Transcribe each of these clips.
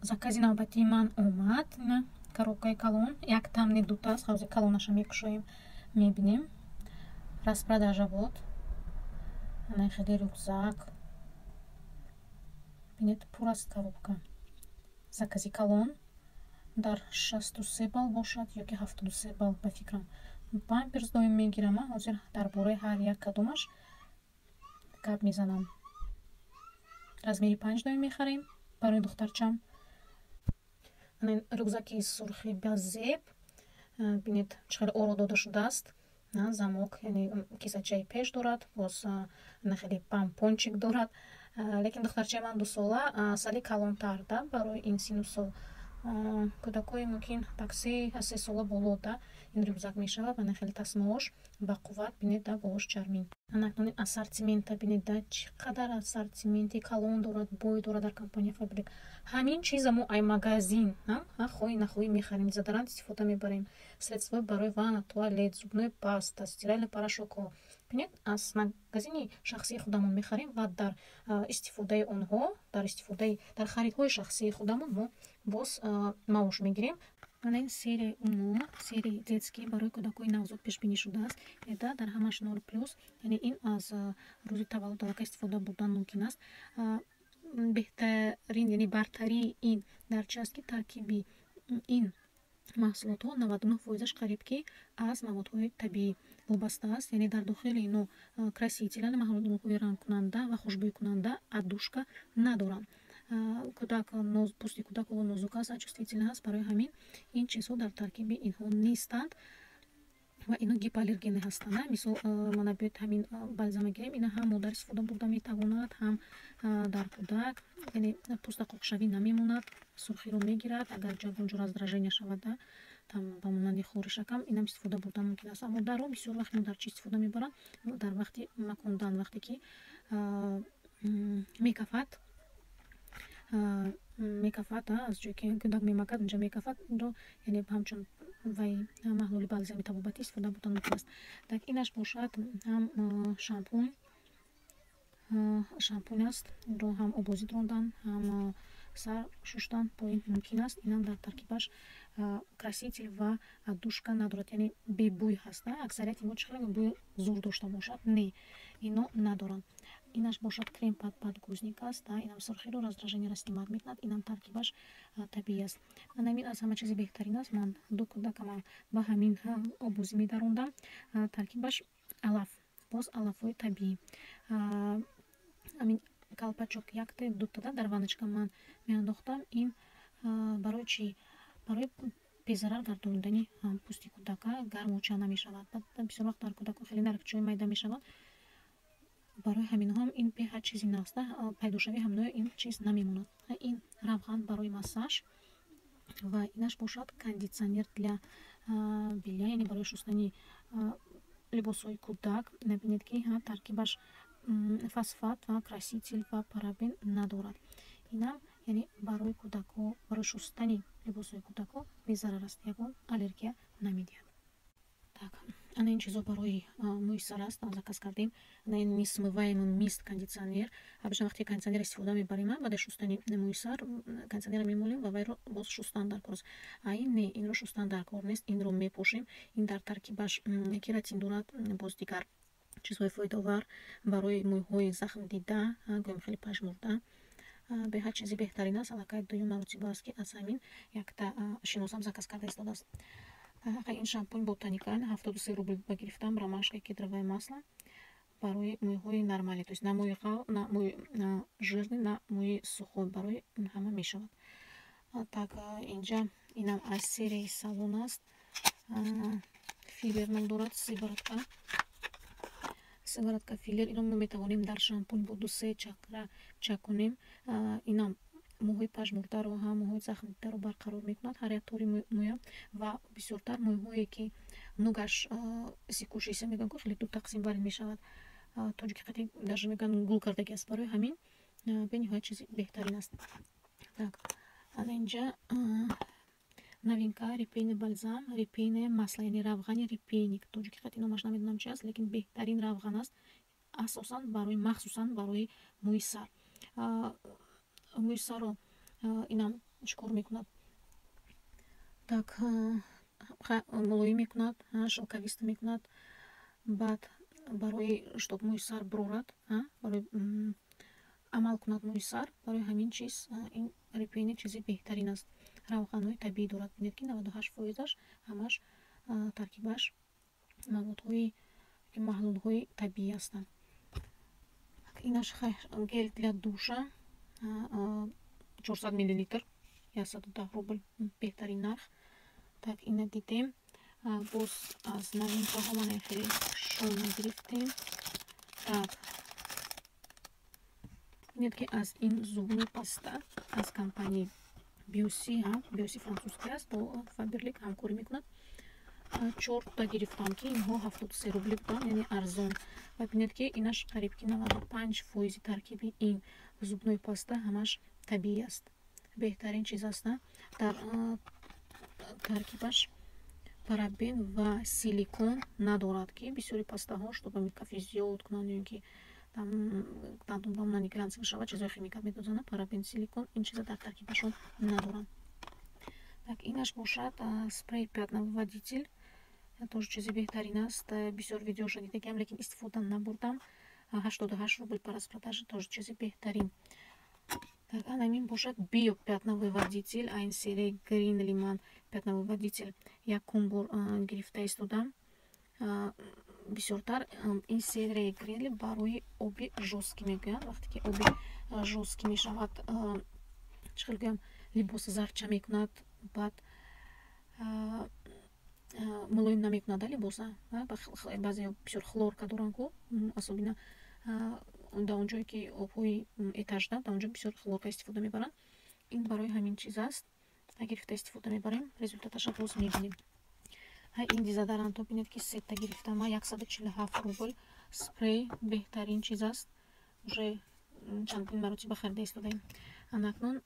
закази навбатии ман омад. коробкаи калон, як тамни дутаст, ҳавзи калонаша мекушоем, мебинем. Распродажа вот. Ана хеле рюкзак. Бинед, пур аст коробка. Закази калон дар 63 балл бошад ёки 73 балл ба фикрам. Памперс доим мегирам. Ҳозир дар бораи ҳар як кадомаш гап мезанам. размери 5 доим мехарем барои духтарчам. рюкзаки сурхи ба зеб. Бинед чӣ хеле оро дода шудааст. Замок, яъне кисачаи пеш дорад, боз хеле помпончик дорад. Лекин духтарчаи ман 2 сола сали калонтар барои ин сину сол. кӯдакои мумкин так 3 сола болода ин рюкзак мешавад. Ана хеле тасмаош ба қувват бинед бош чармин. Анакнун ассортимента бинед чӣ қадар ассортименти калон дорад, бой дорад дар компания Fabric. Ҳамин чизаму ай магазин хоҳӣ нахоҳӣ мехарем, задорант истифода мебарем. Средства барои ванна, туалет, зубной паста, стиральный порошокҳо. Бинед аз магазини шахсии худамон мехарем ва дар истифодаи онҳо, дар харидҳои шахсии худамон мо боз маош мегирем. Ана ин серияи умо, серияи детский барои кӯдакои навзуд пешбинӣ шудааст. Дар ҳамаш 0+, яъне ин аз рӯзи таваллуд аллакай истифода бурдан мумкин аст. Беҳтарин, яъне бартарии ин дар чӣ аст ки таркиби ин маҳсулотҳо 99% қариб ки аз маводҳои табиӣ вобаста аст. Яъне дар дохили ино красителяни маҳсулотҳои рангкунанда ва хушбӯйкунанда адушка надоранд. Пӯсти кӯдак нозук аст, чувствительна аст. Барои ҳамин ин чизҳо дар таркиби инҳо нестанд ва ино гипоаллергена ҳастанд. Мисол мана биёед ҳамин балзама гирем. Ина ҳам модар истифода бурда метавонад, ҳам дар кӯдак, яъне пӯста қоқшавӣ намемонад, сурхиро мегирад. Агар ҷавонҷо раздражения шавад там ба монанди хоришакам, инам истифода бурда мумкин аст. Модарҳо бисёр вақт дар чӣ истифода мебаранд? Дар вақти макондан, вақте ки мекафад аз ҷое ки кӯдак мемакад онҷа мекафад, онҷо яъне ҳамчун вай маҳлули балзами табобатӣ истифода бурда мумкин аст. Так инаш бошад ҳам шампунь аст. Инро ҳам обозид рондан, ҳам сар шушдан поин мумкин аст. Инам дар таркибаш краситель ва душка надорад, яъне бебӯй ҳаст. Аксарияти мо чӣ хеле бӯи зур дошта бошад, не, ино надоранд. Инаш бошад крем пад подгузник аст. Инам сурхиро, раздражениеро снимад мекунад. Инам таркибаш табиӣ аст. Анамин аз ҳама чизи беҳтарин аст. Ман 2 кӯдакам ба ҳамин обозӣ медарондам. Таркибаш алаф, боз алафҳои табиӣ. Амин калпачок якта дутада дар ванночка ман меандохтам. Ин барои чӣ? Барои безарар гардонидани пӯсти кӯдака, гармуча намешавад. Бисёр вақт дар кӯдако хеле наргчаҳои майда мешавад. Барои ҳаминҳам ин pH чизи наст, пайдошавӣ ҳамнои ин чиз намемонад. Ин равған барои массаж ва инаш бошад кондитсионер для белья, яъне барои шустани либосҳои кӯдак. Набинед ки таркибаш фосфат ва краситель ва парабен надорад. Инам яъне барои кӯдакҳо, барои шустани либосҳои кӯдакҳо безарар аст, ягон аллергия намедиҳад. Ана ин чизҳо барои мӯи сар аст, заказ кардем. Ана ин несмываемый мист кондитсионер. Обычно вақте кондитсионер истифода мебарем, баъди шустани мӯи сар кондитсионерро мемолем ва вайро боз шустан дар кор аст. Ин не, инро шустан дар кор нест. Инро мепошем. Ин дар таркибаш кератин дорад, боз дигар чизҳои фоидаовар барои мӯйҳои захмдида, гӯям хеле пажмурда. Беҳад чизи беҳтарин аст. Аллакай 2 маротиба аст ки аз ҳамин якта шиносам заказ карда истодааст. Ин шампунь ботаника 73 рубл ба гирифтам. Ромашка, кедровое масло барои мӯйҳои нормали, то есть на мӯи ғав, на мӯи жирни, на мӯи сухой, барои ҳама мешавад. Так инҷа инам аз серияи салон аст. Филер ном дорад, сигаретка филер. Инро мо метавонем дар шампунь бо 2-3 чакра чаконем. Инам мӯҳои пажмурдаро, ҳам мӯҳои захмдидаро барқарор мекунад, ҳариятори мӯя ва бисёртар мӯйҳое ки нугаш сикушиса мегӯям ки хеле ду тақсим бардид мешавад. Тоҷики қати даже мегӯям гул кардаги аст. Барои ҳамин бениҳоят чизи беҳтарин аст. Так ана инҷа новинка репейный бальзам, репейное масло, яъне равғани репейник. Тоҷики қати номаш намедонам чӣ аст, лекин беҳтарин равған аст. Асосан махсусан барои мӯи сар. Мӯи сарро инам чикор мекунад. Так молоим мекунад, шалкависта мекунад. Баъд барои чтоб мӯи сар брорад, барои амал кунад мӯи сар, барои ҳамин чиз ин репейни чизи беҳтарин аст. Равғанҳои табиӣ дорад. Бинед ки 98%аш ҳамаш таркибаш маҳлулҳои табиӣ ҳастанд. Инаш гел для душа 400 мл 110 рубл беҳтарин нарх. Так ина дидем. Боз аз новинкаҳо мана хеле шона гирифтем. Так бинед ки аз ин зубной паста аз компанияи Бёси французский аст, бо Faberlic ҳамкорӣ мекунад. 4 гирифтам ки инҳо 73 рубли буданд, яъне арзон. Ва бинед ки инаш қариб ки 95% таркиби ин зубной паста ҳамаш табиӣ аст. Беҳтарин чиз аст. Дар таркибаш парабен ва силикон надорад, ки бисёри пастаҳо чтобы кафи зиёд кунанд ё ин ки глянц мешавад, чизои химикат медозанд. Парабен, силикон ин чиза дар таркибашон надоранд. Так инаш бошад спрей пятновыводитель. тоже чизи беҳтарин аст. Бисёр видеоша дидагам, лекин истифода набурдам. 88 рубл по распродаже, тоже чизи беҳтарин. Так анамин бошад био пятновыводитель, айн серияи Green Lemon пятновыводитель. Якум бор гирифта истодам. Бисёртар ин серияи Green барои оби жесткӣ мегӯянд. Вақте ки оби жесткӣ мешавад, чӣ хел гӯям, либос зарча мекунад, баъд мулоим намекунад либоса. Баъзе бисёр хлорка доранд, ку асобина дар он ҷое ки обҳои этажда, дар он ҷо бисёр хлорка истифода мебаранд. Ин барои ҳамин чиз аст. Гирифта истифода мебарем, результаташа боз мебинем. Ин дезодоранто бинед ки сетта гирифтам 147 рубл. Спрей беҳтарин чиз аст. уже чандин маротиба харида истодаем. Анакнун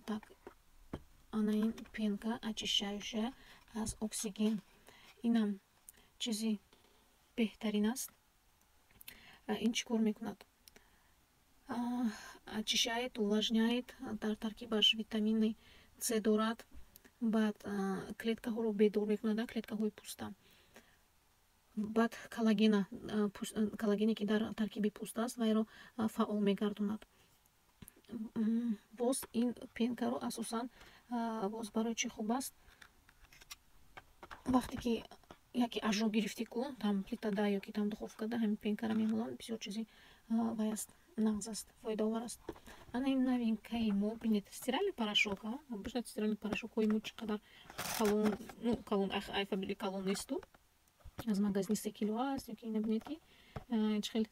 так анаин пенка очищающая аз оксиген. Инам чизи беҳтарин аст. Ин чӣ кор мекунад? Очищает, увлажняет. Дар таркибаш витамини С дорад. Баъд клеткаҳоро бедор мекунад, клеткаҳои пӯста. Баъд коллагене ки дар таркиби пӯста аст, вайро фаъол мегардонад. боз ин пенкаро асосан боз барои чӣ хуб аст? Вақте ки яке ажо гирифтӣ ку там плитада ё ки там духовкада, ҳамин пенкара мемоланд. Бисёр чизи вай аст, нағз аст, фоидаовар аст. Ана ин новинкаи мо бинед, стиральный порошок. Обычно стиральный порошокҳои мо чӣ қадар калон, Faberlic калон несту. Аз магазини 3 кило аст, ё ки ина бинед ки чӣ хел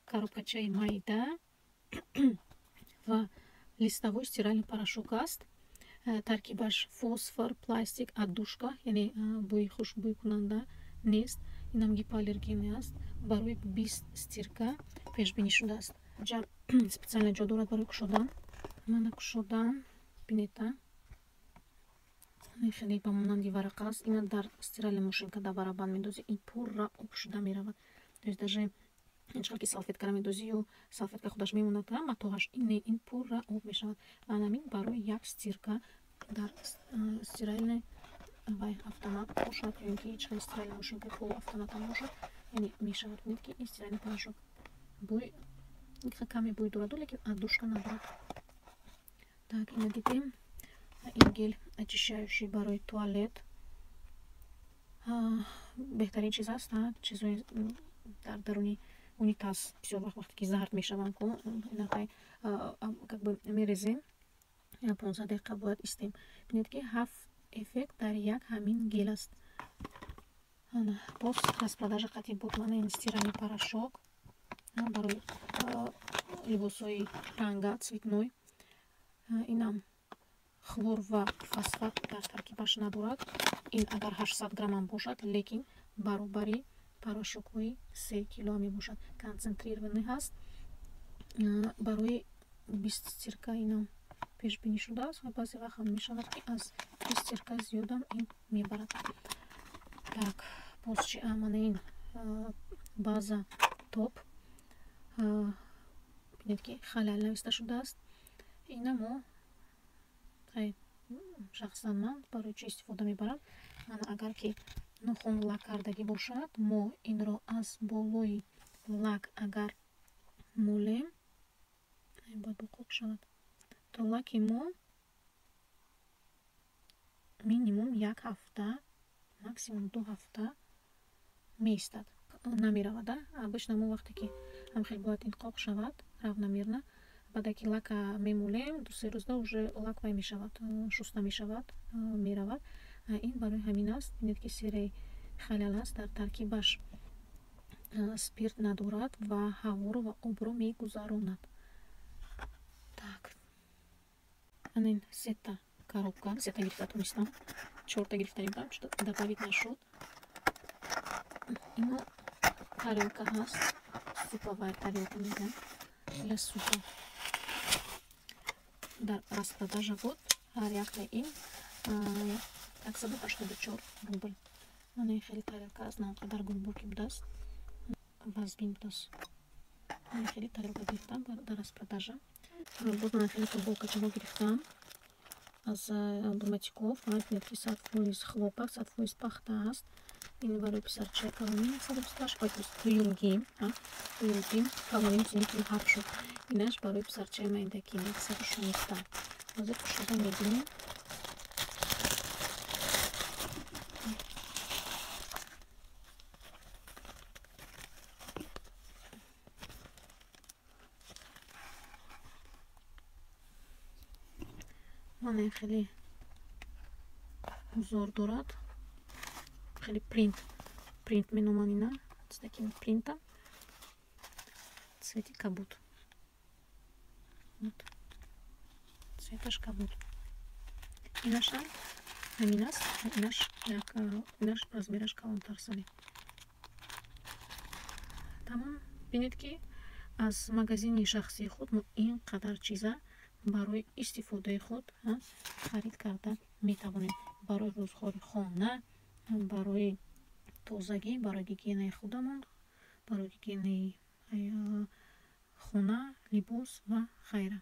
коробкачаи майда ва листовой стиральный порошок аст. Таркибаш фосфор, пластик, отдушка, яъне бӯи хушбӯйкунанда нест. Инам гипоаллергенӣ аст. Барои бист стирка пешбинӣ шудааст. Специально ҷо дорад барои кушодан. Мана кушодан бинеда хеле ба монанди варақа аст. ина дар стиральная машинка дар барабан медозӣ, ин пурра об шуда меравад. То есть даже чӣ ки салфеткара медозӣ ё салфетка худаш мемонад матоҳаш, ин пурра об мешавад. Анамин барои як стирка дар стиральный вай автомат бошад, ё ин ки чӣ хел стиральная машинка полуавтоматам бошад, яъне мешавад. Бинед ки ин стиральный порошок бӯй каме бӯй дорад, лекин отдушка надорад. Так ина дидем. Ин гел очищающий барои туалет беҳтарин чиз аст. Чизои дар даруни унитаз бисёр вақте ки зард мешаванд, как бы мерезем, 15 дақиқа бояд истем. Бинед ки 7 эффект дар як ҳамин гел аст. боз распродажа қатъи буд. Мана ин стиральный порошок барои либосҳои ранга цветной. Инам хлор ва фосфат дар таркибаш надорад. Ин агар 800 грамм бошад, лекин баробари порошокҳои 3 кило мебошад. Концентрированный ҳаст. Барои 20 стирка инам пешбинӣ шудааст ва баъзе вақт ҳам мешавад ки аз 20 стирка зиёдам ин мебарад. Так боз чи мана ин база топ. Бинед ки халал нависта шудааст. Ина мо шахсан ман барои чӣ истифода мебарам. Агар ки нохун лак кардагӣ бошад, мо инро аз болои лак агар молем, бояд боқоқ шавад, то лаки мо минимум 1 ҳафта, максимум 2 ҳафта меистад, намеравад. Обычно мо вақте ки ҳам хел бояд ин қоқ шавад, рав намерна. Баъде ки лака мемолем, 2-3 рӯзда уже лак вай мешавад, шуста мешавад, меравад. Ин барои ҳамин аст. бинед ки сераи халал аст, дар таркибаш спирт надорад ва ҳаворо ва обро мегузаронад. Так, анин сета коробка, сета гирифта тонистам, 4 гирифта будам, добавить нашуд. Ино тарелка ҳаст, суповая тарелка мегӯям, я супа дар распродажа буд. Ҳар яхтаи ин 184 рубл. Ман хеле тарелка аст, на онқадар гулбурки будааст, вазбин будааст. Ман хеле тарелка гирифтам дар распродажа. Боз ман хеле футболкачаҳо гирифтам аз Бурматиков. Бинед ки 100% хлопок, 100% пахта аст. Ин барои писарчаи калонин 128 юлгим, юлгим калонин синифи ҳаб шуд. Инаш барои писарчаи майдаки 116. ҳозир пушода мебинем. ман хеле узор дорад, хеле принт меноман ина, с таким принтом, цвети кабуд, вот цветаш кабуд. Инашам ҳамин аст, инаш размераш калонтар сари. Тамом. Бинед ки аз магазини шахсии худ мо ин қадар чиза барои истифодаи худ харид карда метавонем. Барои рӯзгори хона, барои тозагӣ, барои гигиенаи худамон, барои гигиенаи хона, либос ва ғайра.